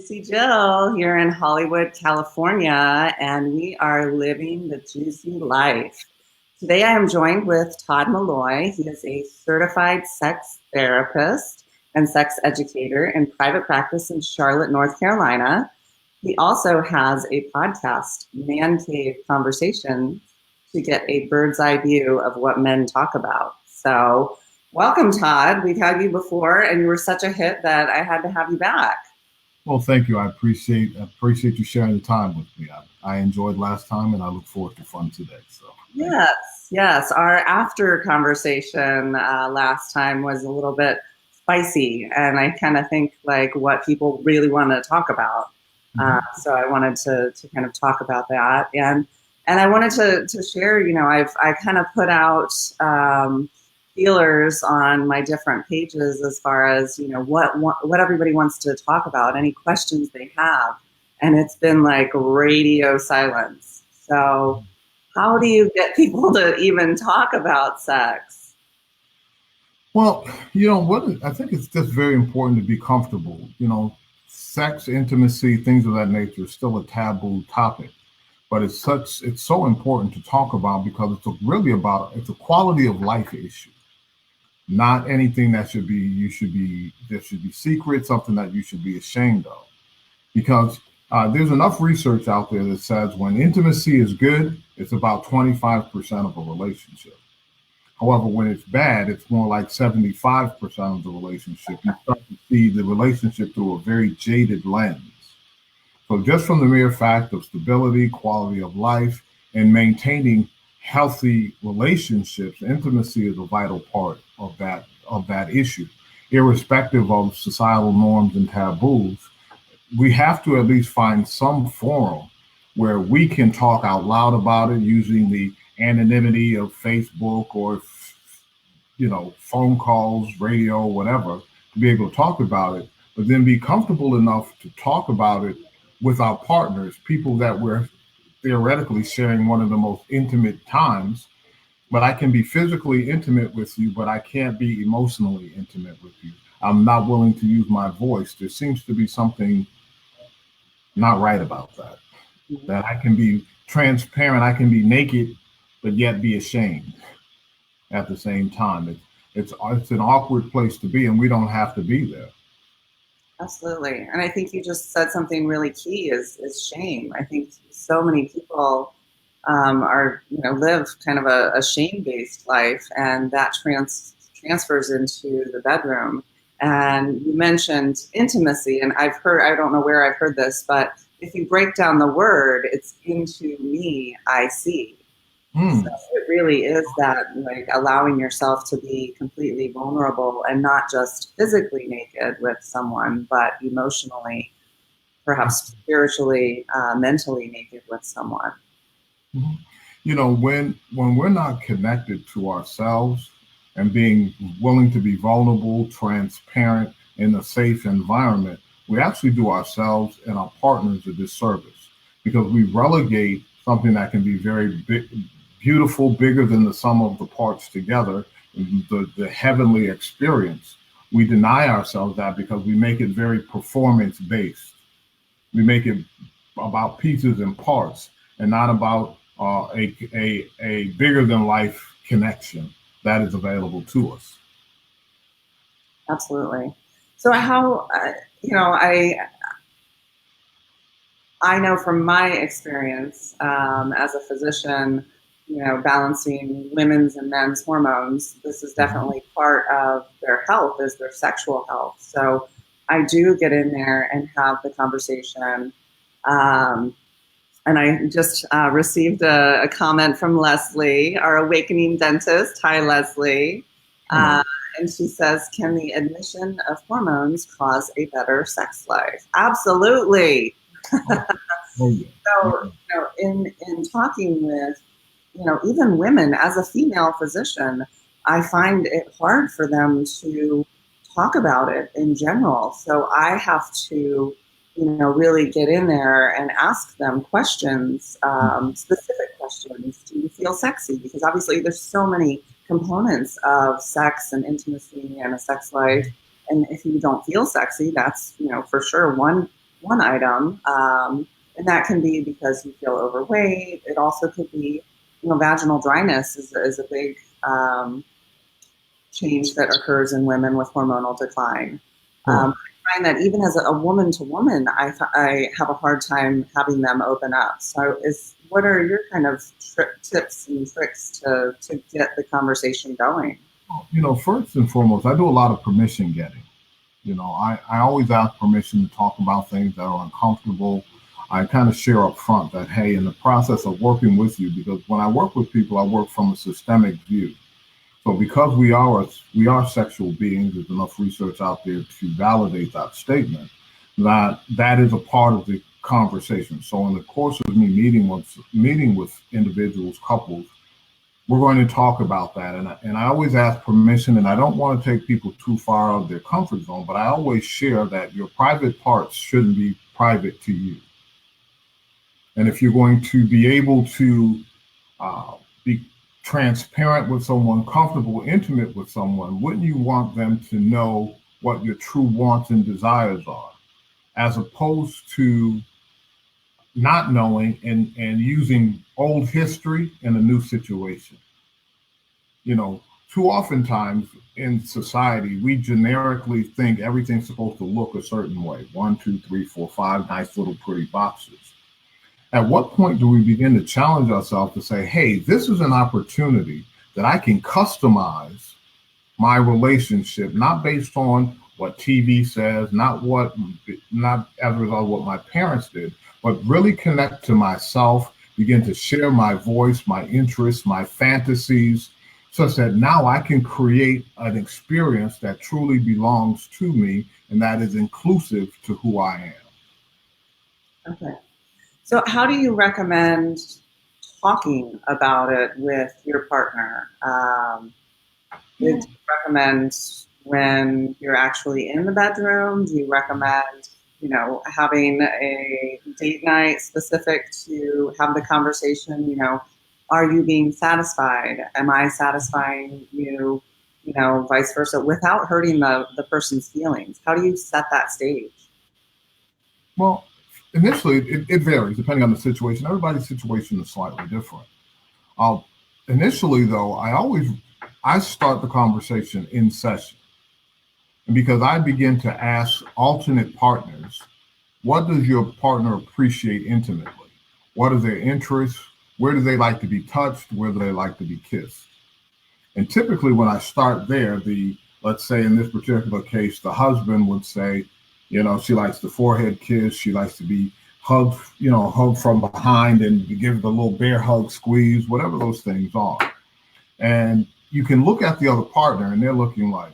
Juicy Jill here in Hollywood, California, and we are living the juicy life. Today I am joined with Todd Malloy. He is a certified sex therapist and sex educator in private practice in Charlotte, North Carolina. He also has a podcast, Man Cave Conversation, to get a bird's eye view of what men talk about. So, welcome, Todd. We've had you before, and you were such a hit that I had to have you back. Well, thank you. I appreciate you sharing the time with me. I enjoyed last time, and I look forward to fun today. So yes. Our after conversation last time was a little bit spicy, and I kind of think like what people really want to talk about. So I wanted to kind of talk about that, and I wanted to share. I kind of put out feelers on my different pages as far as what everybody wants to talk about, any questions they have, and it's been like radio silence. So how do you get people to even talk about sex? Well, I think it's just very important to be comfortable. Sex, intimacy, things of that nature is still a taboo topic, but it's so important to talk about because it's a quality of life issue. Not anything there should be secret, something that you should be ashamed of. Because there's enough research out there that says when intimacy is good, it's about 25% of a relationship. However, when it's bad, it's more like 75% of the relationship. You start to see the relationship through a very jaded lens. So just from the mere fact of stability, quality of life, and maintaining healthy relationships, intimacy is a vital part of that issue. Irrespective of societal norms and taboos, we have to at least find some forum where we can talk out loud about it using the anonymity of Facebook or phone calls, radio, whatever, to be able to talk about it, but then be comfortable enough to talk about it with our partners, people that we're theoretically sharing one of the most intimate times. But I can be physically intimate with you, but I can't be emotionally intimate with you. I'm not willing to use my voice. There seems to be something not right about that. That I can be transparent, I can be naked, but yet be ashamed at the same time. It's an awkward place to be, and we don't have to be there. Absolutely. And I think you just said something really key is shame. I think so many people live kind of a shame-based life, and that transfers into the bedroom. And you mentioned intimacy, and I don't know where I've heard this, but if you break down the word, it's into me, I see. So it really is that like allowing yourself to be completely vulnerable and not just physically naked with someone, but emotionally, perhaps spiritually, mentally naked with someone. When we're not connected to ourselves and being willing to be vulnerable, transparent in a safe environment, we actually do ourselves and our partners a disservice because we relegate something that can be very beautiful, bigger than the sum of the parts together, the heavenly experience. We deny ourselves that because we make it very performance-based. We make it about pieces and parts and not about a bigger than life connection that is available to us. Absolutely. So how, I know from my experience as a physician, balancing women's and men's hormones, this is definitely part of their health, is their sexual health. So I do get in there and have the conversation. And I just received a comment from Leslie, our awakening dentist. Hi, Leslie. And she says, can the admission of hormones cause a better sex life? Absolutely. So, in talking with, even women, as a female physician, I find it hard for them to talk about it in general. So I have to, really get in there and ask them questions, specific questions. Do you feel sexy? Because obviously there's so many components of sex and intimacy and a sex life. And if you don't feel sexy, that's, for sure one one item. And that can be because you feel overweight. It also could be, vaginal dryness is a big change that occurs in women with hormonal decline. Correct. I find that even as a woman to woman, I have a hard time having them open up. So, what are your kind of tips and tricks to get the conversation going? First and foremost, I do a lot of permission getting. I always ask permission to talk about things that are uncomfortable. I kind of share up front that, hey, in the process of working with you, because when I work with people, I work from a systemic view. So because we are sexual beings, there's enough research out there to validate that statement. That is a part of the conversation. So in the course of me meeting with individuals, couples, we're going to talk about that. And I always ask permission, and I don't want to take people too far out of their comfort zone, but I always share that your private parts shouldn't be private to you. And if you're going to be able to be transparent with someone, comfortable, intimate with someone, wouldn't you want them to know what your true wants and desires are, as opposed to not knowing and using old history in a new situation? You know, Too oftentimes in society, we generically think everything's supposed to look a certain way. One, two, three, four, five, nice little pretty boxes. At what point do we begin to challenge ourselves to say, hey, this is an opportunity that I can customize my relationship, not based on what TV says, not as a result of what my parents did, but really connect to myself, begin to share my voice, my interests, my fantasies, such that now I can create an experience that truly belongs to me and that is inclusive to who I am. Okay. So, how do you recommend talking about it with your partner? Do you recommend when you're actually in the bedroom? Do you recommend, having a date night specific to have the conversation? Are you being satisfied? Am I satisfying you? Vice versa, without hurting the person's feelings. How do you set that stage? Well, initially, it varies depending on the situation. Everybody's situation is slightly different. Initially, though, I start the conversation in session, and because I begin to ask alternate partners, what does your partner appreciate intimately? What are their interests? Where do they like to be touched? Where do they like to be kissed? And typically, when I start there, let's say in this particular case, the husband would say, she likes the forehead kiss. She likes to be hugged, hugged from behind and give the little bear hug squeeze, whatever those things are. And you can look at the other partner and they're looking like,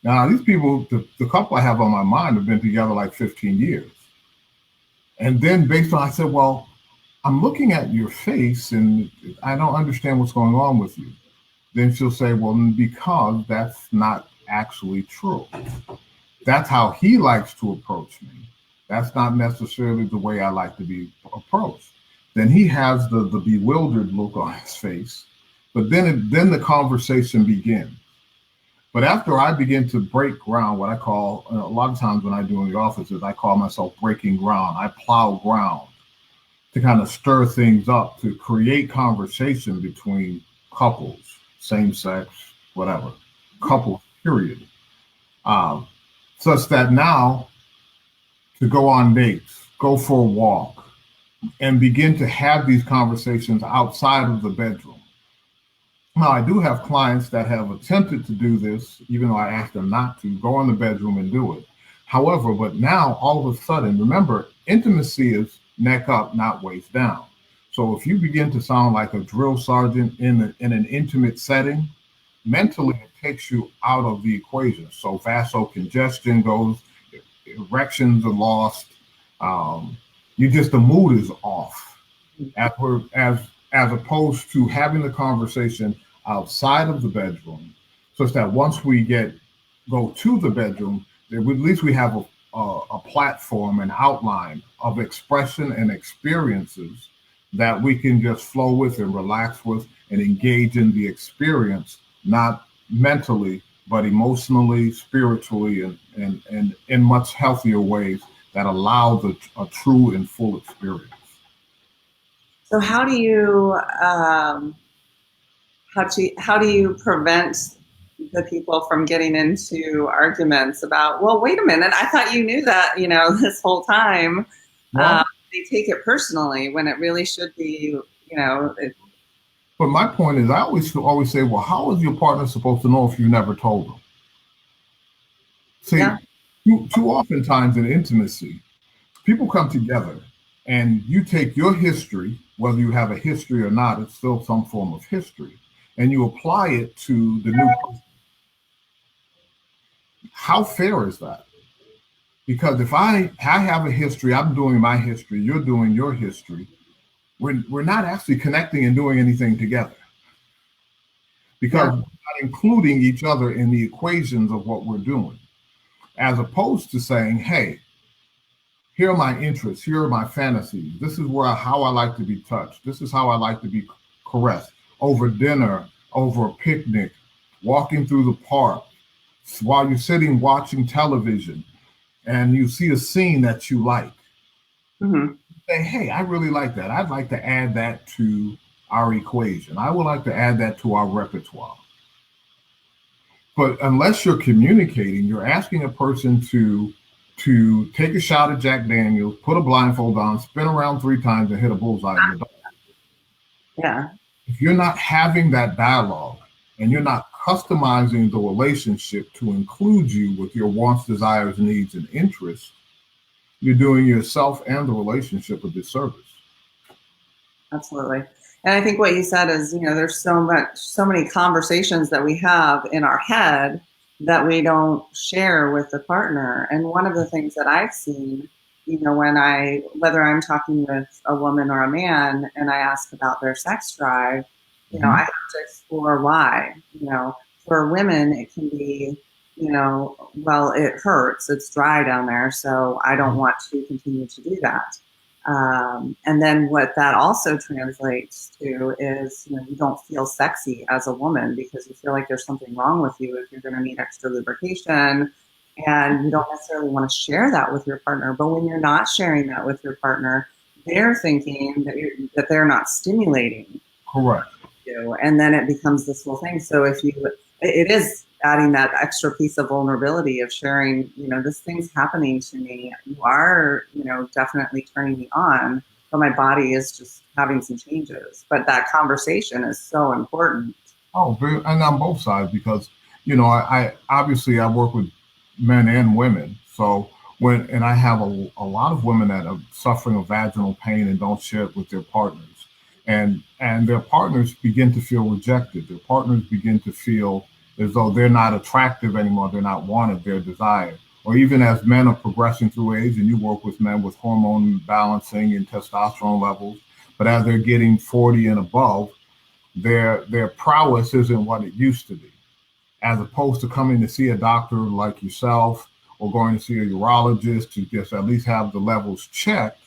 now these people, the couple I have on my mind have been together like 15 years. And then based on, I said, well, I'm looking at your face and I don't understand what's going on with you. Then she'll say, well, because that's not actually true. That's how he likes to approach me. That's not necessarily the way I like to be approached. Then he has the bewildered look on his face. But then the conversation begins. But after I begin to break ground, what I call, a lot of times when I do in the office is I call myself breaking ground. I plow ground to kind of stir things up, to create conversation between couples, same sex, whatever, couples, period. Such that now to go on dates, go for a walk, and begin to have these conversations outside of the bedroom. Now, I do have clients that have attempted to do this, even though I asked them not to, go in the bedroom and do it. However, but now all of a sudden, remember, intimacy is neck up, not waist down. So if you begin to sound like a drill sergeant in an intimate setting, mentally it takes you out of the equation. So vasocongestion goes, erections are lost. The mood is off. As opposed to having the conversation outside of the bedroom, such that once we go to the bedroom, at least we have a platform, an outline of expression and experiences that we can just flow with and relax with and engage in the experience, not mentally but emotionally, spiritually, and in much healthier ways that allows a true and full experience. So how do you prevent the people from getting into arguments about, well, wait a minute, I thought you knew that, this whole time. Well, They take it personally when it really should be, but my point is, I always say, well, how is your partner supposed to know if you never told them? See, yeah. too oftentimes in intimacy, people come together and you take your history, whether you have a history or not, it's still some form of history, and you apply it to the new person. How fair is that? Because if I have a history, I'm doing my history, you're doing your history, we're not actually connecting and doing anything together because Yeah. we're not including each other in the equations of what we're doing, as opposed to saying, hey, here are my interests, here are my fantasies, this is how I like to be touched, this is how I like to be caressed, over dinner, over a picnic, walking through the park, while you're sitting watching television and you see a scene that you like. Hmm. Say, hey, I really like that. I'd like to add that to our equation. I would like to add that to our repertoire. But unless you're communicating, you're asking a person to take a shot at Jack Daniels, put a blindfold on, spin around 3 times, and hit a bullseye in the dark. Yeah. If you're not having that dialogue and you're not customizing the relationship to include you with your wants, desires, needs, and interests, you're doing yourself and the relationship a disservice. Absolutely. And I think what you said is, there's so many conversations that we have in our head that we don't share with the partner. And one of the things that I've seen, whether I'm talking with a woman or a man and I ask about their sex drive, I have to explore why. For women, it can be, well, it hurts, it's dry down there, so I don't want to continue to do that. And then what that also translates to is, you don't feel sexy as a woman because you feel like there's something wrong with you if you're going to need extra lubrication. And you don't necessarily want to share that with your partner. But when you're not sharing that with your partner, they're thinking that they're not stimulating Correct. you. And then it becomes this whole thing. So it is adding that extra piece of vulnerability of sharing, this thing's happening to me. You are, definitely turning me on, but my body is just having some changes. But that conversation is so important. Oh, very, and on both sides because I obviously I work with men and women. So and I have a lot of women that are suffering of vaginal pain and don't share it with their partners, and their partners begin to feel rejected. Their partners begin to feel as though they're not attractive anymore. They're not wanted. They're desired. Or even as men are progressing through age, and you work with men with hormone balancing and testosterone levels, but as they're getting 40 and above, their prowess isn't what it used to be. As opposed to coming to see a doctor like yourself or going to see a urologist to just at least have the levels checked,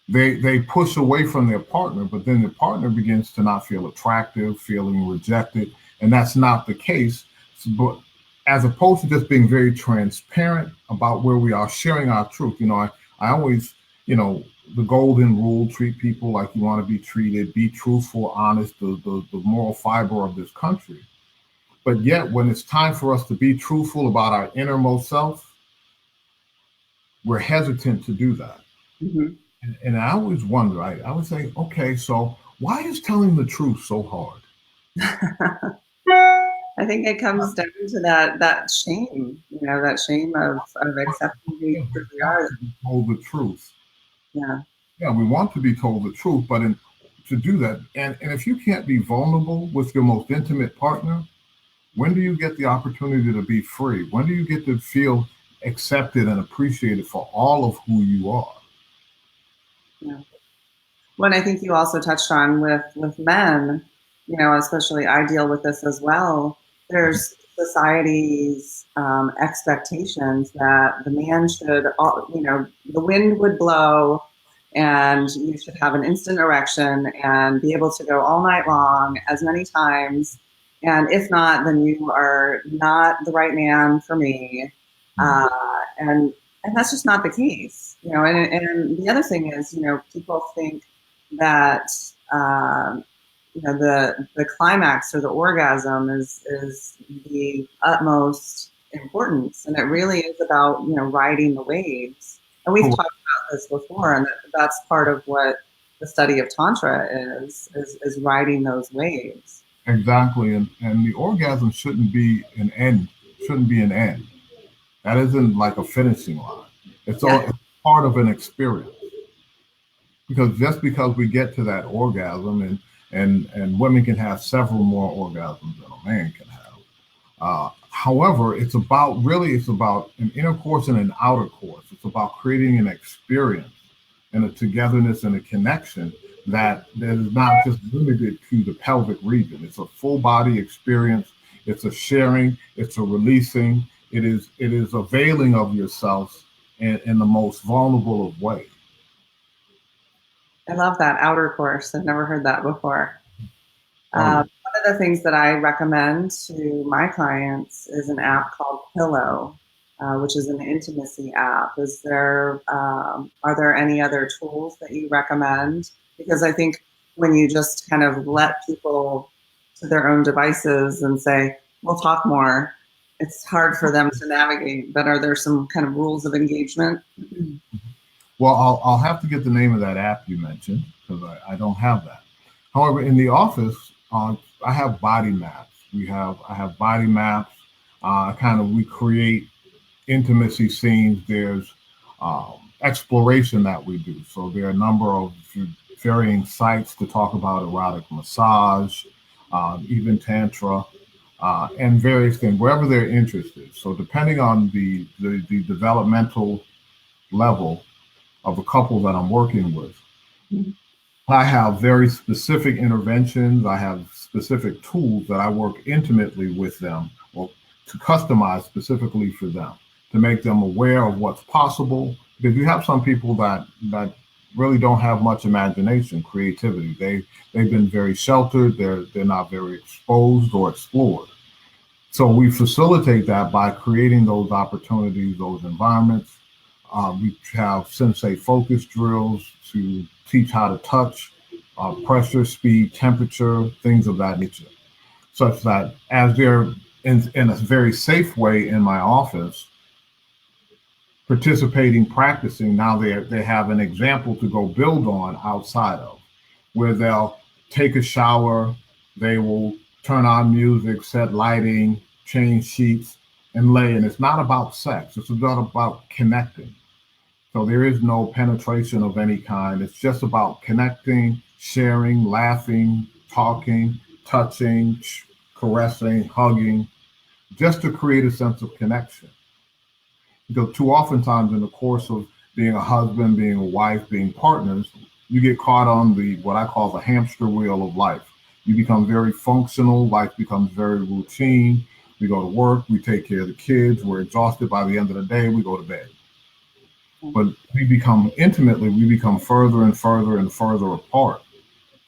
they push away from their partner, but then the partner begins to not feel attractive, feeling rejected, and that's not the case. But as opposed to just being very transparent about where we are, sharing our truth, I always, the golden rule: treat people like you want to be treated, be truthful, honest, the moral fiber of this country. But yet, when it's time for us to be truthful about our innermost self, we're hesitant to do that. Mm-hmm. And I always wonder, I would say, okay, so why is telling the truth so hard? I think it comes down to that shame, that shame of accepting who you Yeah, we truly want are. to be told the truth. Yeah. Yeah, we want to be told the truth, but to do that, and if you can't be vulnerable with your most intimate partner, when do you get the opportunity to be free? When do you get to feel accepted and appreciated for all of who you are? Yeah. When I think you also touched on with men, especially I deal with this as well. There's society's expectations that the man should, the wind would blow, and you should have an instant erection and be able to go all night long, as many times, And if not, then you are not the right man for me. Mhm. And that's just not the case, you know. And the other thing is, you know, people think that you know the climax or the orgasm is the utmost importance, and it really is about, you know, riding the waves. And we've talked about this before, and that's part of what the study of tantra is riding those waves. Exactly, and the orgasm shouldn't be an end. That isn't like a finishing line. Yeah. It's part of an experience. Because just because we get to that orgasm, and women can have several more orgasms than a man can have. However, it's about an inner course and an outer course. It's about creating an experience and a togetherness and a connection that is not just limited to the pelvic region. It's a full body experience. It's a sharing. It's a releasing. It is availing of yourself in the most vulnerable of ways. I love that outer course. I've never heard that before. Oh yeah. One of the things that I recommend to my clients is an app called Pillow, which is an intimacy app. Are there any other tools that you recommend? Because I think when you just kind of let people to their own devices and say, we'll talk more, it's hard for them to navigate. But are there some kind of rules of engagement? Well, I'll have to get the name of that app you mentioned because I don't have that. However, in the office, I have body maps. I have body maps. Kind of we create intimacy scenes. There's exploration that we do. So there are a number of varying sites to talk about erotic massage, even tantra, and various things wherever they're interested. So depending on the developmental level of a couple that I'm working with, I have very specific interventions. I have specific tools that I work intimately with them, or to customize specifically for them, to make them aware of what's possible. Because you have some people that really don't have much imagination, creativity. They've been very sheltered. They're not very exposed or explored. So we facilitate that by creating those opportunities, those environments. We have sensei focus drills to teach how to touch, pressure, speed, temperature, things of that nature, such that as they're in a very safe way in my office, participating, practicing, now they have an example to go build on outside of, where they'll take a shower, they will turn on music, set lighting, change sheets, and lay. And it's not about sex, it's not about connecting. So there is no penetration of any kind. It's just about connecting, sharing, laughing, talking, touching, caressing, hugging, just to create a sense of connection. Because too oftentimes in the course of being a husband, being a wife, being partners, you get caught on the what I call the hamster wheel of life. You become very functional, life becomes very routine. We go to work, we take care of the kids, we're exhausted by the end of the day, we go to bed. But we become further and further and further apart.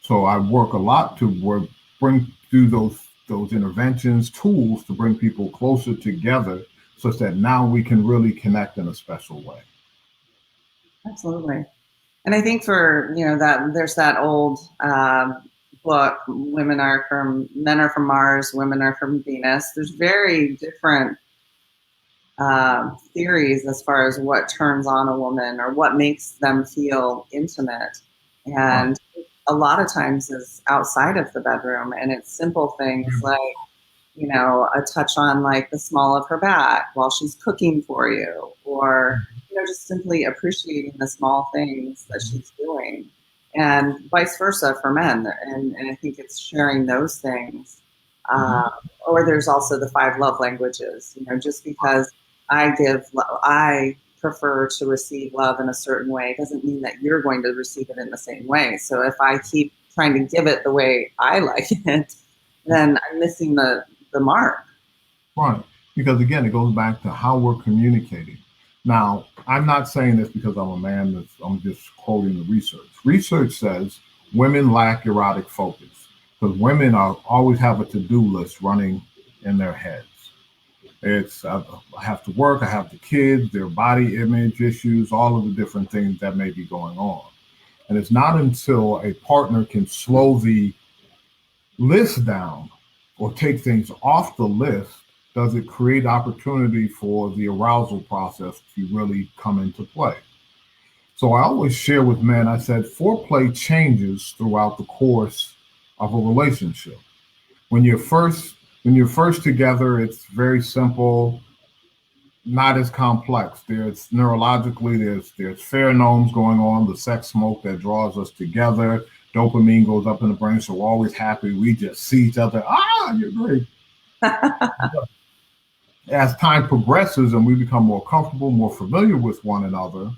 So I work a lot to bring through those interventions, tools to bring people closer together, such that now we can really connect in a special way. Absolutely. And I think for, you know, that there's that old book, men are from Mars, women are from Venus. There's very different theories as far as what turns on a woman or what makes them feel intimate. Right. And a lot of times is outside of the bedroom, and it's simple things like, you know, a touch on like the small of her back while she's cooking for you, or, you know, just simply appreciating the small things that she's doing, and vice versa for men. And I think it's sharing those things. Mhm. Uh, or there's also the five love languages, you know, just because I prefer to receive love in a certain way doesn't mean that you're going to receive it in the same way. So if I keep trying to give it the way I like it, then I'm missing the mark. Right. Because again, it goes back to how we're communicating. Now, I'm not saying this because I'm a man, I'm just quoting the research. Research says women lack erotic focus. because women are always have a to-do list running in their heads. It's I have to work, I have the kids, their body image issues, all of the different things that may be going on. And it's not until a partner can slow the list down or take things off the list does it create opportunity for the arousal process to really come into play. So I always share with men, I said, foreplay changes throughout the course of a relationship. When you're first when you're first together, it's very simple, not as complex. There's neurologically, there's pheromones going on, the sex smoke that draws us together. Dopamine goes up in the brain, so we're always happy. We just see each other. Ah, you're great. As time progresses and we become more comfortable, more familiar with one another,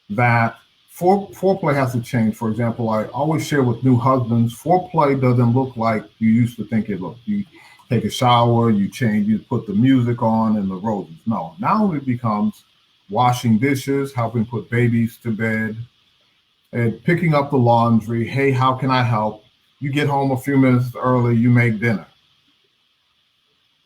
that foreplay has to change. For example, I always share with new husbands, foreplay doesn't look like you used to think it looked. You take a shower, you change, you put the music on and the roses. No, now it becomes washing dishes, helping put babies to bed, and picking up the laundry. Hey, how can I help? You get home a few minutes early, you make dinner.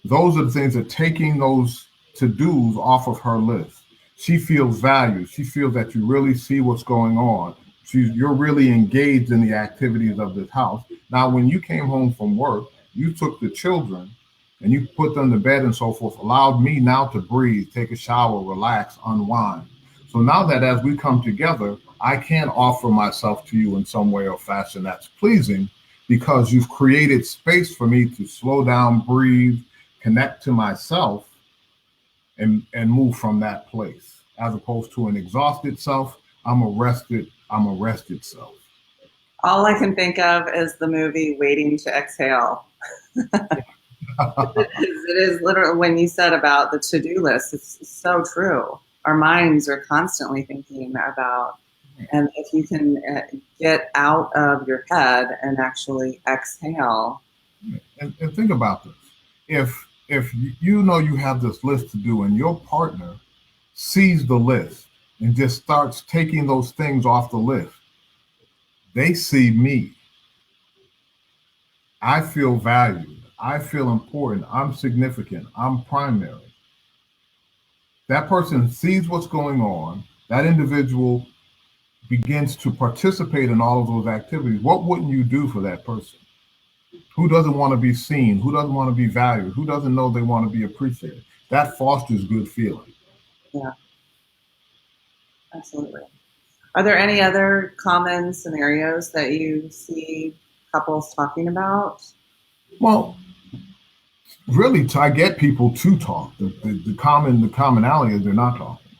Those are the things that taking those to-dos off of her list. She feels valued. She feels that you really see what's going on. You're really engaged in the activities of this house. Now, when you came home from work, you took the children and you put them to bed and so forth, allowed me now to breathe, take a shower, relax, unwind. So now that as we come together, I can offer myself to you in some way or fashion that's pleasing because you've created space for me to slow down, breathe, connect to myself, and move from that place. As opposed to an exhausted self, I'm a rested self. All I can think of is the movie Waiting to Exhale. It is literally when you said about the to-do list, it's so true. Our minds are constantly thinking about, and if you can get out of your head and actually exhale. And think about this. If you know you have this list to do and your partner sees the list and just starts taking those things off the list, they see me. I feel valued. I feel important. I'm significant. I'm primary. That person sees what's going on. That individual begins to participate in all of those activities. What wouldn't you do for that person? Who doesn't want to be seen? Who doesn't want to be valued? Who doesn't know they want to be appreciated? That fosters good feeling. Yeah, absolutely. Are there any other common scenarios that you see couples talking about? Well, really, I get people to talk. The commonality is they're not talking.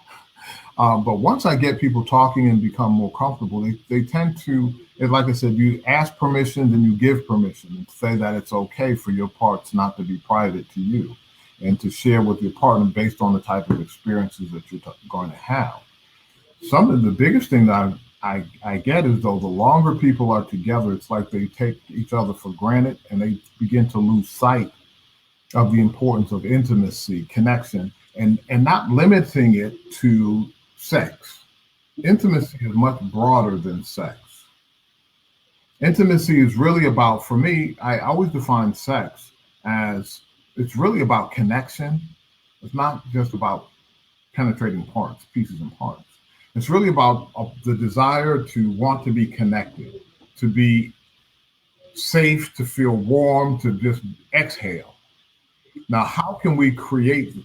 But once I get people talking and become more comfortable, they tend to, like I said, you ask permission, then you give permission and say that it's okay for your parts not to be private to you and to share with your partner based on the type of experiences that you're going to have. Some of the biggest thing that I get is though the longer people are together, it's like they take each other for granted and they begin to lose sight of the importance of intimacy, connection, and not limiting it to sex. Intimacy is much broader than sex. Intimacy is really about, for me, I always define sex as it's really about connection. It's not just about penetrating parts, pieces and parts. It's really about the desire to want to be connected, to be safe, to feel warm, to just exhale. Now, how can we create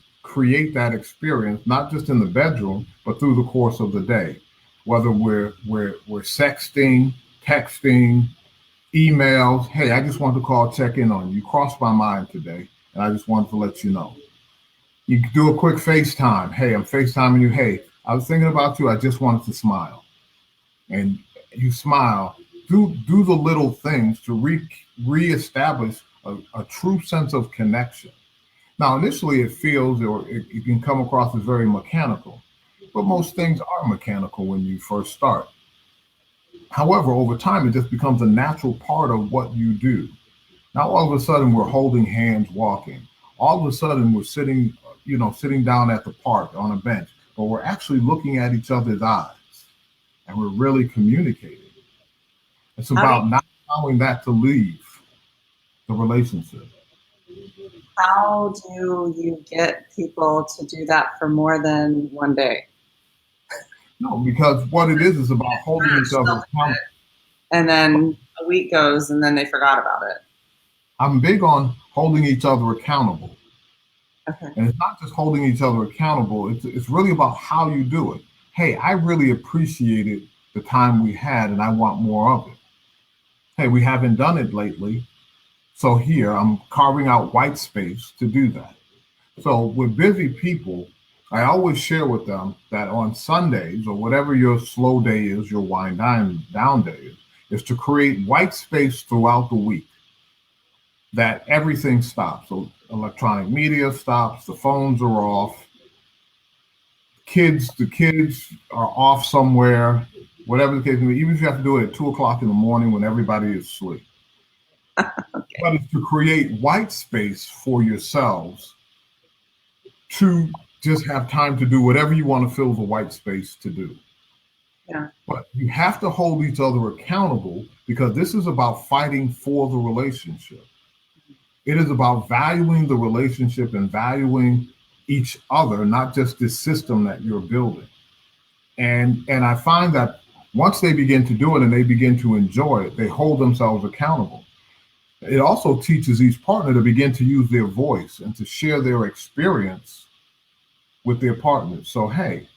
that experience, not just in the bedroom, but through the course of the day? Whether we're sexting, texting, emails. Hey, I just wanted to call, check in on you. You crossed my mind today, and I just wanted to let you know. You can do a quick FaceTime. Hey, I'm FaceTiming you. Hey, I was thinking about you. I just wanted to smile. And you smile. Do the little things to reestablish a true sense of connection. Now, initially, it feels or it can come across as very mechanical, but most things are mechanical when you first start. However, over time, it just becomes a natural part of what you do. Now, all of a sudden, we're holding hands walking. All of a sudden, we're sitting down at the park on a bench, but we're actually looking at each other's eyes and we're really communicating. It's How do you, about not allowing that to leave. the relationship. How do you get people to do that for more than one day? No, because what it is about holding each other accountable. And then a week goes and then they forgot about it. I'm big on holding each other accountable. Okay. And it's not just holding each other accountable, it's really about how you do it. Hey, I really appreciated the time we had and I want more of it. Hey, we haven't done it lately. So here, I'm carving out white space to do that. So with busy people, I always share with them that on Sundays or whatever your slow day is, your wind down day is to create white space throughout the week that everything stops. So electronic media stops, the phones are off, the kids are off somewhere, whatever the case may be, even if you have to do it at 2 o'clock in the morning when everybody is asleep. Okay. But it's to create white space for yourselves to just have time to do whatever you want to fill the white space to do. Yeah. But you have to hold each other accountable because this is about fighting for the relationship. It is about valuing the relationship and valuing each other, not just this system that you're building. And I find that once they begin to do it and they begin to enjoy it, they hold themselves accountable. It also teaches each partner to begin to use their voice and to share their experience with their partners. So, hey,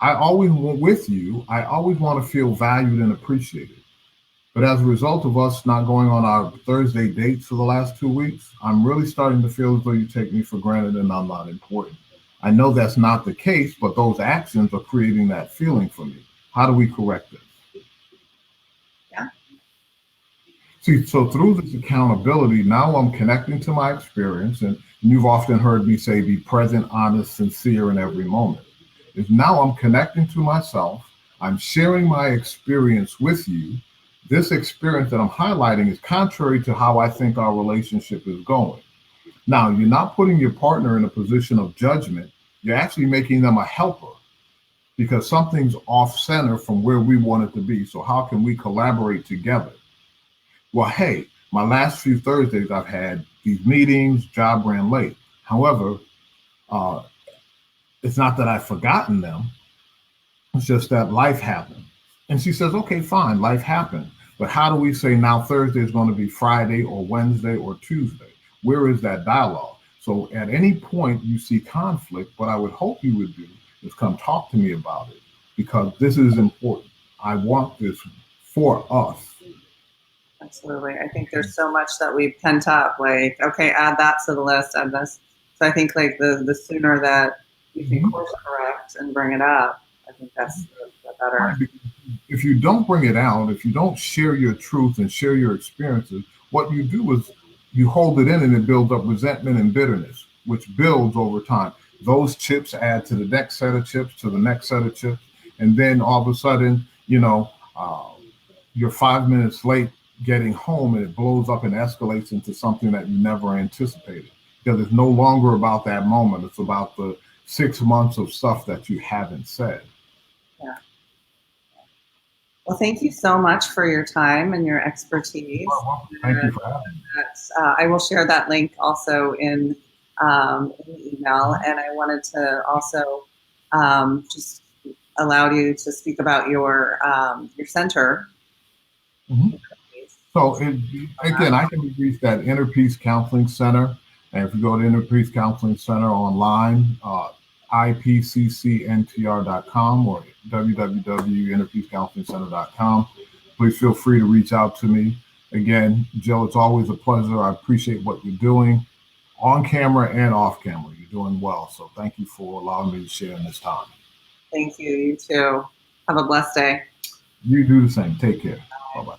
I always want with you, I always want to feel valued and appreciated. But as a result of us not going on our Thursday dates for the last 2 weeks, I'm really starting to feel as though you take me for granted and I'm not important. I know that's not the case, but those actions are creating that feeling for me. How do we correct this? Yeah. See, so through this accountability, now I'm connecting to my experience, and you've often heard me say, be present, honest, sincere in every moment. Is now I'm connecting to myself, I'm sharing my experience with you. This experience that I'm highlighting is contrary to how I think our relationship is going. Now, you're not putting your partner in a position of judgment, you're actually making them a helper because something's off center from where we want it to be. So, how can we collaborate together? Well, hey, my last few Thursdays, I've had these meetings, job ran late. However, uh, it's not that I've forgotten them. It's just that life happened. And she says, okay, fine, life happened. But how do we say now Thursday is going to be Friday or Wednesday or Tuesday? Where is that dialogue? So at any point you see conflict, what I would hope you would do is come talk to me about it because this is important. I want this for us. Absolutely. I think there's so much that we've pent up, like, okay, add that to the list, add this. So I think like the sooner that you can course correct and bring it up, I think that's the better. If you don't bring it out, if you don't share your truth and share your experiences, what you do is you hold it in and it builds up resentment and bitterness, which builds over time. Those chips add to the next set of chips, to the next set of chips. And then all of a sudden, you're 5 minutes late getting home and it blows up and escalates into something that you never anticipated. Because it's no longer about that moment. It's about the 6 months of stuff that you haven't said. Yeah. Well, thank you so much for your time and your expertise. Well, thank you for having me. I will share that link also in the email. And I wanted to also just allow you to speak about your center. Mm-hmm. So again, I can be reached at Inner Peace Counseling Center. And if you go to Inner Peace Counseling Center online, ipccntr.com or www.innerpeacecounselingcenter.com, please feel free to reach out to me. Again, Jill, it's always a pleasure. I appreciate what you're doing on camera and off camera. You're doing well. So thank you for allowing me to share in this time. Thank you. You too. Have a blessed day. You do the same. Take care. Bye-bye.